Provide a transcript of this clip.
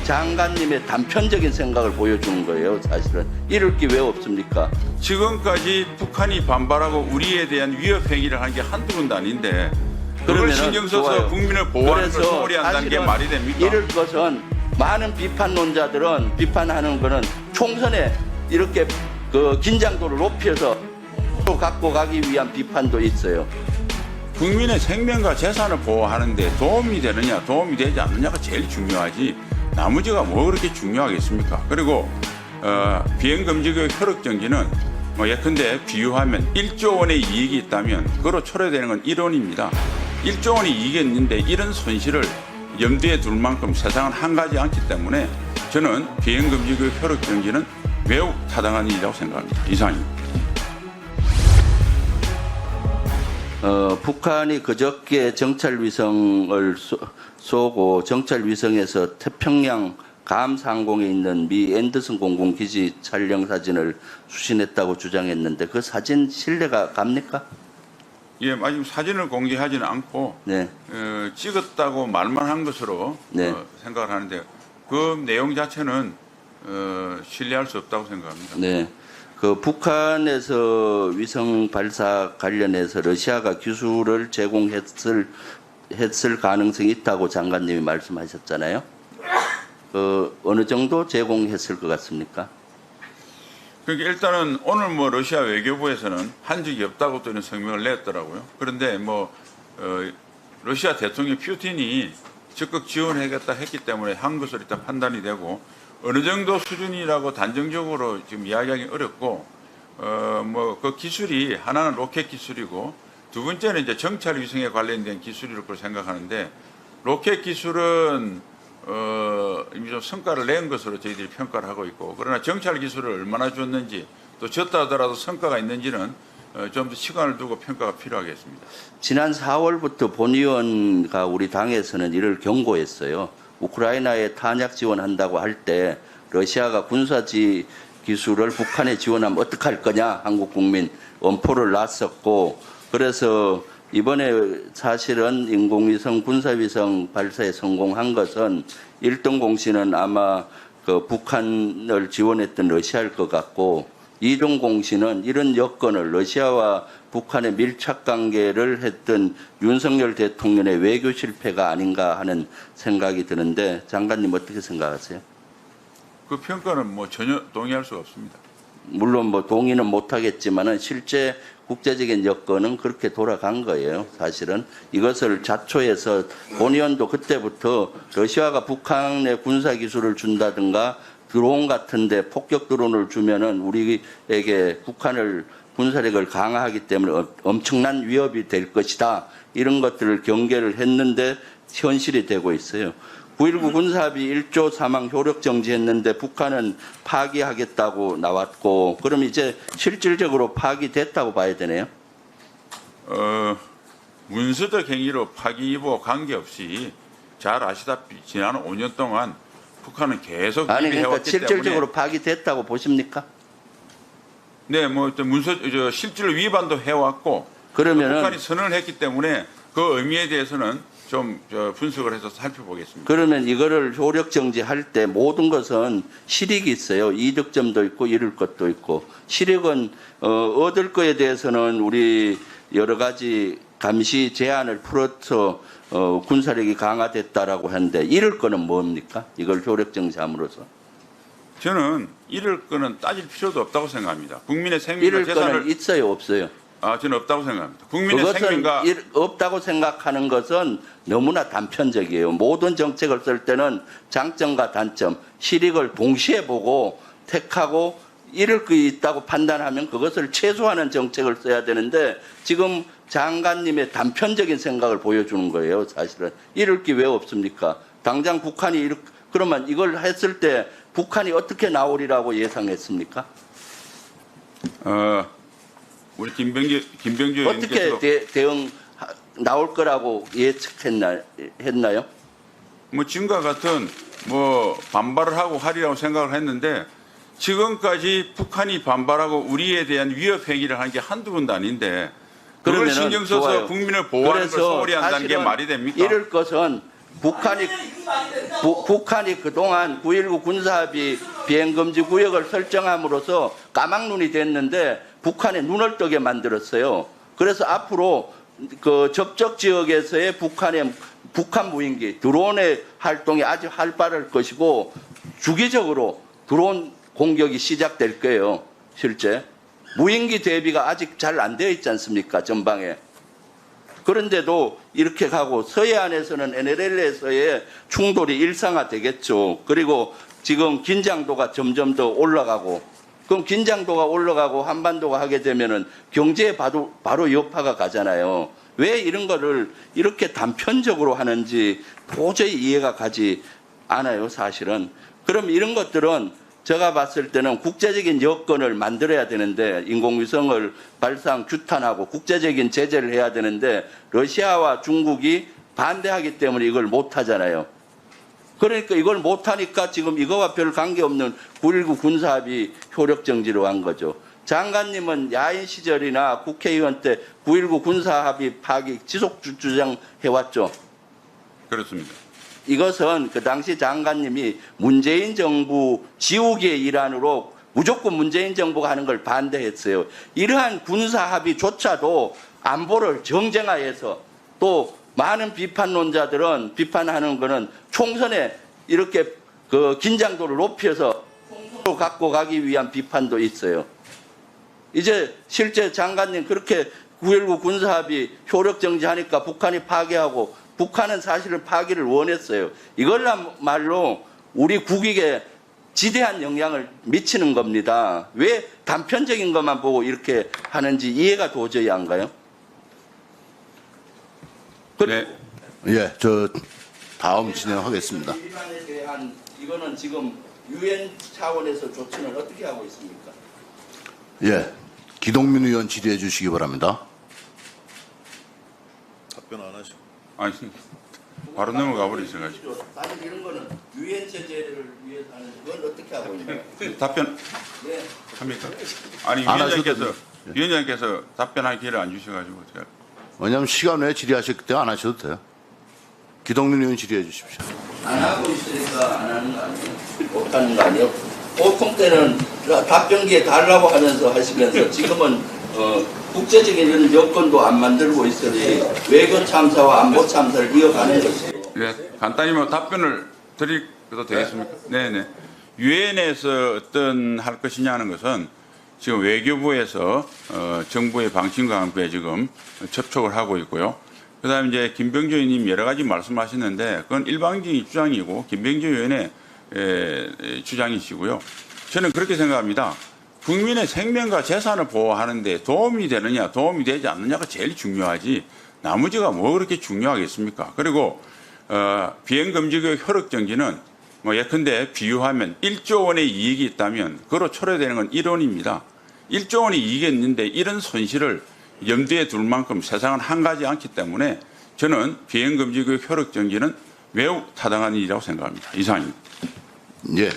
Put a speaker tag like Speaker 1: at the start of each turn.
Speaker 1: 장관님의 단편적인 생각을 보여주는 거예요. 사실은 이럴 게 왜 없습니까?
Speaker 2: 지금까지 북한이 반발하고 우리에 대한 위협 행위를 한 게 한두 번도 아닌데 그걸
Speaker 1: 그러면은
Speaker 2: 신경 써서
Speaker 1: 좋아요.
Speaker 2: 국민을 보호하는 걸
Speaker 1: 그래서
Speaker 2: 소홀히 한다는 게
Speaker 1: 사실은
Speaker 2: 말이 됩니까?
Speaker 1: 이럴 것은 많은 비판론자들은 비판하는 거는 총선에 이렇게 그 긴장도를 높여서 갖고 가기 위한 비판도 있어요.
Speaker 2: 국민의 생명과 재산을 보호하는데 도움이 되느냐 도움이 되지 않느냐가 제일 중요하지 나머지가 뭐 그렇게 중요하겠습니까? 그리고 비행금지구역 효력정지는 뭐 예컨대 비유하면 1조 원의 이익이 있다면 그로 초래되는 건 1원입니다. 1조 원의 이익이 있는데 이런 손실을 염두에 둘 만큼 세상은 한가지 않기 때문에 저는 비행금지구역 효력정지는 매우 타당한 일이라고 생각합니다. 이상입니다.
Speaker 1: 북한이 그저께 정찰위성을 쏘고 정찰위성에서 태평양 감상공에 있는 미 앤더슨 공군기지 촬영 사진을 수신했다고 주장했는데 그 사진 신뢰가 갑니까?
Speaker 2: 예, 아직 사진을 공개하지는 않고
Speaker 1: 네.
Speaker 2: 찍었다고 말만 한 것으로
Speaker 1: 네.
Speaker 2: 생각을 하는데 그 내용 자체는 신뢰할 수 없다고 생각합니다.
Speaker 1: 네. 그 북한에서 위성 발사 관련해서 러시아가 기술을 제공했을 가능성이 있다고 장관님이 말씀하셨잖아요. 어느 정도 제공했을 것 같습니까?
Speaker 2: 그러니까 일단은 오늘 뭐 러시아 외교부에서는 한 적이 없다고 또 이런 성명을 냈더라고요. 그런데 뭐 러시아 대통령 푸틴이 적극 지원하겠다 했기 때문에 한 것으로 일단 판단이 되고 어느 정도 수준이라고 단정적으로 지금 이야기하기 어렵고 뭐 그 기술이 하나는 로켓 기술이고 두 번째는 이제 정찰 위성에 관련된 기술이라고 생각하는데 로켓 기술은 이미 좀 성과를 낸 것으로 저희들이 평가를 하고 있고 그러나 정찰 기술을 얼마나 줬는지 또 줬다 하더라도 성과가 있는지는 좀 더 시간을 두고 평가가 필요하겠습니다.
Speaker 1: 지난 4월부터 본 의원가 우리 당에서는 이를 경고했어요. 우크라이나에 탄약 지원한다고 할 때 러시아가 군사지 기술을 북한에 지원하면 어떡할 거냐 한국 국민 엄포를 놨었고 그래서 이번에 사실은 인공위성 군사위성 발사에 성공한 것은 1등 공신은 아마 그 북한을 지원했던 러시아일 것 같고 2등 공신은 이런 여건을 러시아와 북한의 밀착 관계를 했던 윤석열 대통령의 외교 실패가 아닌가 하는 생각이 드는데 장관님 어떻게 생각하세요?
Speaker 2: 그 평가는 뭐 전혀 동의할 수가 없습니다.
Speaker 1: 물론 뭐 동의는 못하겠지만은 실제 국제적인 여건은 그렇게 돌아간 거예요. 사실은 이것을 자초해서 본 의원도 그때부터 러시아가 북한에 군사 기술을 준다든가 드론 같은데 폭격 드론을 주면은 우리에게 북한을 군사력을 강화하기 때문에 엄청난 위협이 될 것이다. 이런 것들을 경계를 했는데 현실이 되고 있어요. 9.19 군사합의 1조 사망 효력 정지했는데 북한은 파기하겠다고 나왔고 그럼 이제 실질적으로 파기됐다고 봐야 되네요.
Speaker 2: 문서적 행위로 파기 여부와 관계없이 잘 아시다시피 지난 5년 동안 북한은 계속
Speaker 1: 아니 그러니까
Speaker 2: 해왔기
Speaker 1: 실질적으로
Speaker 2: 때문에
Speaker 1: 파기됐다고 보십니까?
Speaker 2: 네, 뭐 실질 위반도 해왔고
Speaker 1: 그러면은
Speaker 2: 북한이 선언을 했기 때문에 그 의미에 대해서는 좀 분석을 해서 살펴보겠습니다.
Speaker 1: 그러면 이거를 효력 정지할 때 모든 것은 실익이 있어요. 이득점도 있고 잃을 것도 있고 실익은 얻을 거에 대해서는 우리 여러 가지 감시 제한을 풀어서 군사력이 강화됐다라고 하는데 잃을 거는 뭡니까? 이걸 효력 정지함으로써
Speaker 2: 저는 잃을 거는 따질 필요도 없다고 생각합니다. 국민의 생명과
Speaker 1: 잃을
Speaker 2: 재산을
Speaker 1: 거는 있어요, 없어요?
Speaker 2: 저는 없다고 생각합니다. 국민의
Speaker 1: 그것은
Speaker 2: 생명과
Speaker 1: 없다고 생각하는 것은 너무나 단편적이에요. 모든 정책을 쓸 때는 장점과 단점, 실익을 동시에 보고 택하고 잃을 게 있다고 판단하면 그것을 최소화하는 정책을 써야 되는데 지금 장관님의 단편적인 생각을 보여주는 거예요. 사실은 잃을 게 왜 없습니까? 당장 북한이 그러면 이걸 했을 때 북한이 어떻게 나오리라고 예상했습니까?
Speaker 2: 우리 김병주
Speaker 1: 어떻게
Speaker 2: 의원께서
Speaker 1: 대응 나올 거라고 예측했나요?
Speaker 2: 뭐 지금과 같은 뭐 반발을 하고 하리라고 생각을 했는데 지금까지 북한이 반발하고 우리에 대한 위협 행위를 한 게 한두 번도 아닌데 그걸
Speaker 1: 그러면은
Speaker 2: 신경 써서
Speaker 1: 좋아요.
Speaker 2: 국민을 보호하는 걸
Speaker 1: 그래서
Speaker 2: 소홀히 한다는 게
Speaker 1: 사실은
Speaker 2: 말이 됩니까?
Speaker 1: 이럴 것은 북한이 그동안 9.19 군사합의 비행금지 구역을 설정함으로써 까막눈이 됐는데 북한의 눈을 뜨게 만들었어요. 그래서 앞으로 그 접촉 지역에서의 북한 무인기 드론의 활동이 아주 활발할 것이고 주기적으로 드론 공격이 시작될 거예요. 실제 무인기 대비가 아직 잘 안 되어 있지 않습니까? 전방에. 그런데도 이렇게 가고 서해안에서는 NLL에서의 충돌이 일상화되겠죠. 그리고 지금 긴장도가 점점 더 올라가고, 그럼 긴장도가 올라가고 한반도가 하게 되면은 경제에 바로 여파가 가잖아요. 왜 이런 거를 이렇게 단편적으로 하는지 도저히 이해가 가지 않아요, 사실은. 그럼 이런 것들은 제가 봤을 때는 국제적인 여건을 만들어야 되는데, 인공위성을 발사한 규탄하고 국제적인 제재를 해야 되는데 러시아와 중국이 반대하기 때문에 이걸 못하잖아요. 그러니까 이걸 못하니까 지금 이거와 별 관계없는 9.19 군사합의 효력정지로 한 거죠. 장관님은 야인 시절이나 국회의원 때 9.19 군사합의 파기 지속 주장해왔죠.
Speaker 2: 그렇습니다.
Speaker 1: 이것은 그 당시 장관님이 문재인 정부 지우기의 일환으로 무조건 문재인 정부가 하는 걸 반대했어요. 이러한 군사합의조차도 안보를 정쟁화해서, 또 많은 비판론자들은 비판하는 거는 총선에 이렇게 그 긴장도를 높여서 총선으로 갖고 가기 위한 비판도 있어요. 이제 실제 장관님 그렇게 9.19 군사합의 효력정지하니까 북한이 파기하고, 북한은 사실은 파기를 원했어요. 이걸말로 우리 국익에 지대한 영향을 미치는 겁니다. 왜 단편적인 것만 보고 이렇게 하는지 이해가 도저히 안 가요?
Speaker 2: 네.
Speaker 3: 예, 저 다음 진행하겠습니다.
Speaker 1: 이란에 대한 이거는 지금 유엔 차원에서 조치는 어떻게 하고 있습니까?
Speaker 3: 예, 기동민 의원 질의해 주시기 바랍니다.
Speaker 4: 답변 안 하시고.
Speaker 2: 아니, 바로 넘어가 버리셔가지고.
Speaker 1: 사실 이런 거는 유엔 제재를 위해서 하는 건 어떻게 하고 있나요?
Speaker 2: 답변
Speaker 1: 네.
Speaker 2: 합니까? 아니,
Speaker 3: 안
Speaker 2: 위원장께서 답변할 기회를 안 주셔가지고 제가.
Speaker 3: 왜냐하면 시간 외에 질의하셨기 때문에 안 하셔도 돼요. 기동민 의원 질의해 주십시오.
Speaker 1: 안 하고 있으니까 안 하는 거 아니에요? 못 하는 거 아니에요? 보통 때는 답변기에 달라고 하면서 하시면서 지금은 국제적인 이런 여건도 안 만들고 있으니 외교 참사와 안보 참사를 이어가는 것이에요.
Speaker 2: 네, 간단히 뭐 답변을 드려도 되겠습니까? 네네. 유엔에서 어떤 할 것이냐는 것은 지금 외교부에서 정부의 방침과 함께 지금 접촉을 하고 있고요. 그다음에 이제 김병조 의원님 여러 가지 말씀하셨는데 그건 일방적인 주장이고 김병조 의원의 주장이시고요. 저는 그렇게 생각합니다. 국민의 생명과 재산을 보호하는데 도움이 되느냐 도움이 되지 않느냐가 제일 중요하지 나머지가 뭐 그렇게 중요하겠습니까? 그리고 비행금지구역 효력정지는 뭐 예컨대 비유하면 1조 원의 이익이 있다면 그로 초래되는 건 1원입니다. 1조 원의 이익이 있는데 이런 손실을 염두에 둘 만큼 세상은 한가지 않기 때문에 저는 비행금지구역 효력정지는 매우 타당한 일이라고 생각합니다. 이상입니다.
Speaker 3: 예.